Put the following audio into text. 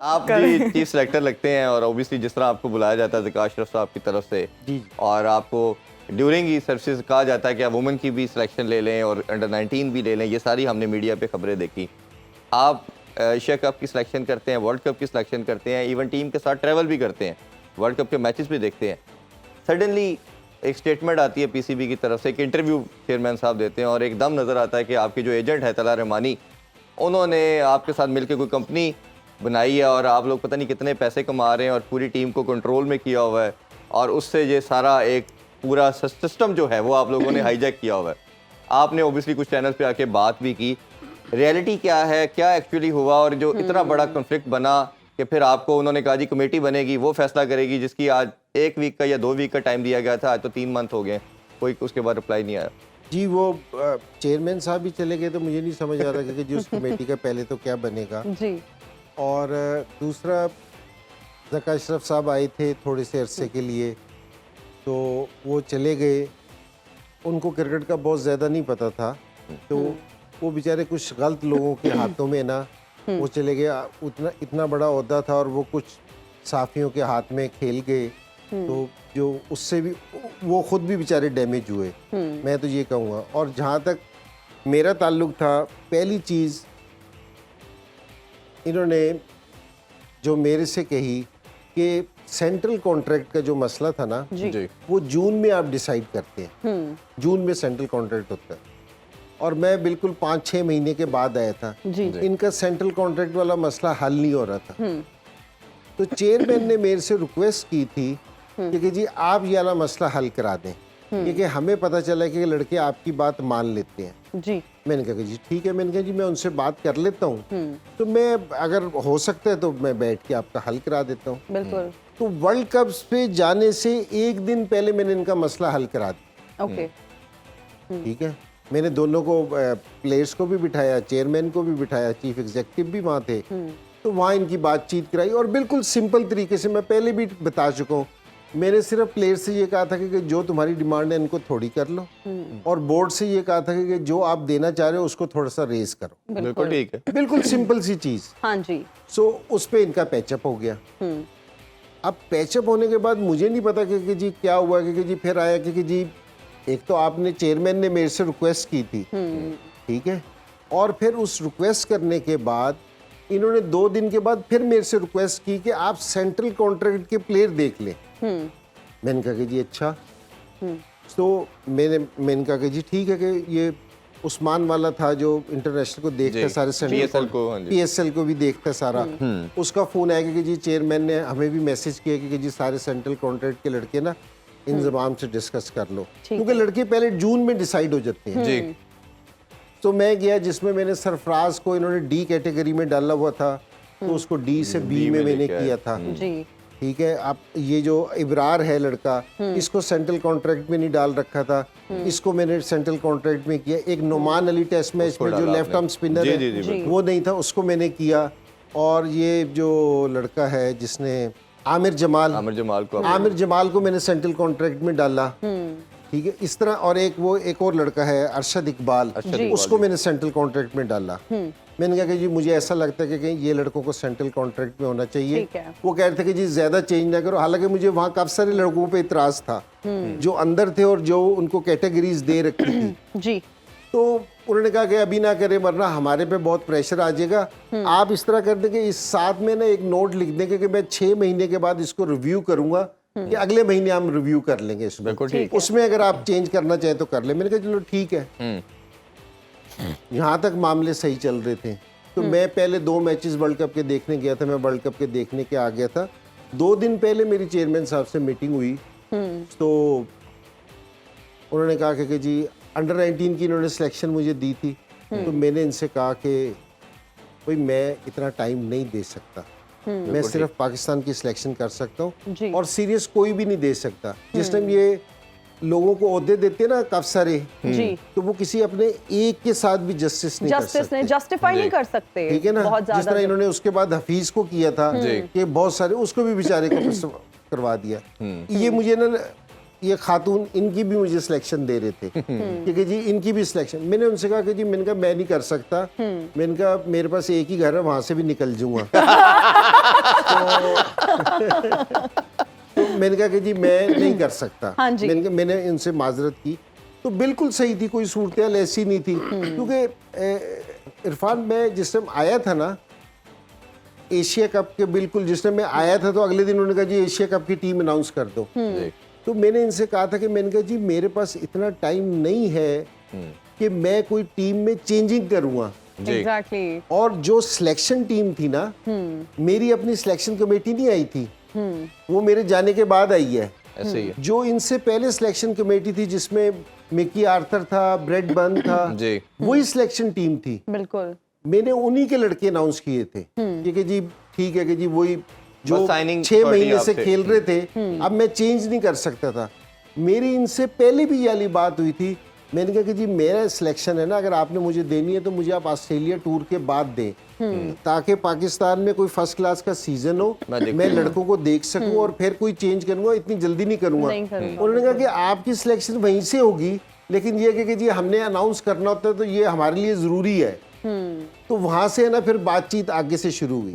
आप जी chief selector लगते हैं और ओबियसली जिस तरह आपको बुलाया जाता है ज़का अशरफ साहब की तरफ से जी और आपको ड्यूरिंग ई सर्विसेज कहा जाता है कि आप वुमेन की भी सिलेक्शन ले लें और अंडर 19 भी ले लें, ये सारी हमने मीडिया पे खबरें देखी। आप एशिया कप की सिलेक्शन करते हैं, वर्ल्ड कप की सिलेक्शन करते हैं, इवन टीम के साथ ट्रैवल भी करते हैं, वर्ल्ड कप के मैचेस भी देखते हैं। सडनली एक स्टेटमेंट आती है पीसीबी की तरफ से, एक इंटरव्यू चेयरमैन साहब देते हैं और एकदम नज़र आता है कि आपके जो एजेंट है तला रहमानी, उन्होंने आपके साथ मिलकर कोई कंपनी बनाई है और आप लोग पता नहीं कितने पैसे कमा रहे हैं और पूरी टीम को कंट्रोल में किया हुआ है और उससे ये सारा एक पूरा सिस्टम जो है वो आप लोगों ने हाईजैक किया हुआ है। आपने ओबियसली कुछ चैनल पे आके बात भी की, रियलिटी क्या है, क्या एक्चुअली हुआ और जो इतना बड़ा कॉन्फ्लिक्ट बना कि फिर आपको उन्होंने कहा जी कमेटी बनेगी, वो फैसला करेगी, जिसकी आज 1 वीक का या 2 वीक का टाइम दिया गया था, आज तो 3 मंथ हो गए, कोई उसके बाद रिप्लाई नहीं आया। जी, वो चेयरमैन साहब भी चले गए तो मुझे नहीं समझ आ रहा कि जी उस कमेटी का पहले तो क्या बनेगा। जी और दूसरा, ज़का अशरफ साहब आए थे थोड़े से अरसे के लिए, तो वो चले गए, उनको क्रिकेट का बहुत ज़्यादा नहीं पता था, तो वो बेचारे कुछ गलत लोगों के हाथों में ना वो चले गए। उतना इतना बड़ा ओहदा था और वो कुछ साफियों के हाथ में खेल गए, तो जो उससे भी वो खुद भी बेचारे डैमेज हुए, मैं तो ये कहूँगा। और जहाँ तक मेरा ताल्लुक था, पहली चीज़ इन्होंने जो मेरे से कही कि सेंट्रल कॉन्ट्रैक्ट का जो मसला था ना, जी वो जून में आप डिसाइड करते हैं, जून में सेंट्रल कॉन्ट्रैक्ट होता है, और मैं बिल्कुल 5-6 महीने के बाद आया था। जी इनका सेंट्रल कॉन्ट्रैक्ट वाला मसला हल नहीं हो रहा था, तो चेयरमैन ने मेरे से रिक्वेस्ट की थी कि जी आप ये वाला मसला हल करा दें, क्योंकि हमें पता चला कि लड़के आपकी बात मान लेते हैं। जी मैंने कहा कि जी ठीक है, मैंने कहा जी मैं उनसे बात कर लेता हूँ, तो मैं अगर हो सकता है तो मैं बैठ के आपका हल करा देता हूँ। बिल्कुल तो वर्ल्ड कप पे जाने से 1 दिन पहले मैंने इनका मसला हल करा दिया। ओके ठीक है, मैंने दोनों को, प्लेयर्स को भी बिठाया, चेयरमैन को भी बिठाया, चीफ एग्जीक्यूटिव भी वहाँ थे, तो वहाँ इनकी बातचीत कराई और बिल्कुल सिंपल तरीके से, मैं पहले भी बता चुका हूँ, मैंने सिर्फ प्लेयर से ये कहा था कि जो तुम्हारी डिमांड है इनको थोड़ी कर लो, और बोर्ड से ये कहा था कि जो आप देना चाह रहे हो उसको थोड़ा सा रेज करो। बिल्कुल ठीक है। बिल्कुल सिंपल सी चीज़। हाँ जी सो उस पे इनका पैचअप हो गया। अब पैचअप होने के बाद मुझे नहीं पता कि जी क्या हुआ, कि जी फिर आया कि जी एक तो आपने, चेयरमैन ने मेरे से रिक्वेस्ट की थी, ठीक है, और फिर उस रिक्वेस्ट करने के बाद इन्होंने 2 दिन के बाद फिर मेरे से रिक्वेस्ट की कि आप सेंट्रल कॉन्ट्रैक्ट के प्लेयर देख लें। मैंने कहा कि जी अच्छा, तो मैंने कहा कि जी ठीक है, कि ये उस्मान वाला था जो इंटरनेशनल को देखता है, सारे PSL को भी देखता है सारा, उसका फ़ोन आया कि जी चेयरमैन ने हमें भी मैसेज किया कि जी सारे सेंट्रल कॉन्ट्रैक्ट के लड़के ना इंजमाम से डिस्कस कर लो, क्योंकि लड़के पहले जून में डिसाइड हो जाते हैं। जी तो मैं गया, जिसमें मैंने सरफराज को इन्होंने D कैटेगरी में डाला हुआ था, तो उसको D से B में मैंने किया था। जी ठीक है, आप ये जो इब्रार है लड़का, इसको सेंट्रल कॉन्ट्रैक्ट में नहीं डाल रखा था, इसको मैंने सेंट्रल कॉन्ट्रैक्ट में किया। एक नोमान अली टेस्ट मैच में जो लेफ्ट आर्म स्पिनर है, वो नहीं था, उसको मैंने किया। और ये जो लड़का है जिसने आमिर जमाल को मैंने सेंट्रल कॉन्ट्रैक्ट में डाला। ठीक है, इस तरह। और एक और लड़का है अरशद इकबाल, उसको मैंने सेंट्रल कॉन्ट्रैक्ट में डाला। मैंने कहा कि जी मुझे ऐसा लगता है कि ये लड़कों को सेंट्रल कॉन्ट्रैक्ट में होना चाहिए। वो कह रहे थे कि जी ज्यादा चेंज ना करो, हालांकि मुझे वहाँ काफी सारे लड़कों पे इतराज था जो अंदर थे और जो उनको कैटेगरीज दे रखी थी। जी तो उन्होंने कहा कि अभी ना करें वरना हमारे पे बहुत प्रेशर आ जाएगा। आप इस तरह कर देंगे, इस साथ में ना एक नोट लिख देंगे कि मैं 6 महीने के बाद इसको रिव्यू करूंगा, कि अगले महीने हम रिव्यू कर लेंगे इसको, उसमें अगर आप चेंज करना चाहे तो कर ले। मैंने कहा चलो ठीक है। यहाँ तक मामले सही चल रहे थे, तो मैं पहले 2 मैचेस वर्ल्ड कप के देखने गया था, मैं वर्ल्ड कप के देखने के आ गया था। 2 दिन पहले मेरी चेयरमैन साहब से मीटिंग हुई, तो उन्होंने कहा कि जी अंडर 19 की इन्होंने सिलेक्शन मुझे दी थी, तो मैंने इनसे कहा कि भाई मैं इतना टाइम नहीं दे सकता, मैं सिर्फ पाकिस्तान की सिलेक्शन कर सकता हूँ और सीरियस कोई भी नहीं दे सकता। जिस टाइम ये लोगों को ओहदे देते हैं ना काफी सारे, तो वो किसी अपने एक के साथ भी जस्टिस नहीं जस्टिफाई नहीं कर सकते, ठीक है ना। जिस तरह इन्होंने उसके बाद हफीज को किया था कि बहुत सारे, उसको भी बेचारे को करवा दिया। ये मुझे ना, ये खातून इनकी भी मुझे सिलेक्शन दे रहे थे, क्योंकि जी इनकी भी सिलेक्शन, मैंने उनसे कहा कि जी मैंने कहा मैं नहीं कर सकता, मैंने कहा मेरे पास एक ही घर है, वहां से भी निकल जाऊंगा। तो मैंने कहा कि जी मैं नहीं कर सकता। हाँ जी। मैंने इनसे माजरत की, तो बिल्कुल सही थी, कोई सूरत ऐसी नहीं थी। क्योंकि इरफान, मैं जिस टाइम आया था ना एशिया कप के, बिल्कुल जिस टाइम मैं आया था तो अगले दिन उन्होंने कहा जी एशिया कप की टीम अनाउंस कर दो। जी, तो मैंने इनसे कहा था कि मैंने कहा जी मेरे पास इतना टाइम नहीं है कि मैं कोई टीम में चेंजिंग करूँगा। जी, एग्जैक्टली। और जो सिलेक्शन टीम थी ना, मेरी अपनी सिलेक्शन कमेटी नहीं आई थी, वो मेरे जाने के बाद आई है। ऐसे ही है। जो इनसे पहले सिलेक्शन कमेटी थी जिसमें मिकी आर्थर था, ब्रेड बर्न था, जी, वही सिलेक्शन टीम थी। बिल्कुल। मैंने उन्हीं के लड़के अनाउंस किए थे कि जी ठीक है कि जी वही जो बस signing 6 party महीने से आपसे। खेल रहे थे, अब मैं चेंज नहीं कर सकता था। मेरी इनसे पहले भी ये वाली बात हुई थी। मैंने कहा कि जी मेरा सिलेक्शन है ना, अगर आपने मुझे देनी है तो मुझे आप ऑस्ट्रेलिया टूर के बाद दें, ताकि पाकिस्तान में कोई फर्स्ट क्लास का सीजन हो, मैं लड़कों को देख सकूं और फिर कोई चेंज करूंगा, इतनी जल्दी नहीं करूंगा। नहीं करूंगा। उन्होंने कहा कि आपकी सिलेक्शन वहीं से होगी, लेकिन ये कि जी हमने अनाउंस करना होता है तो ये हमारे लिए ज़रूरी है। तो वहां से है ना फिर बातचीत आगे से शुरू हुई।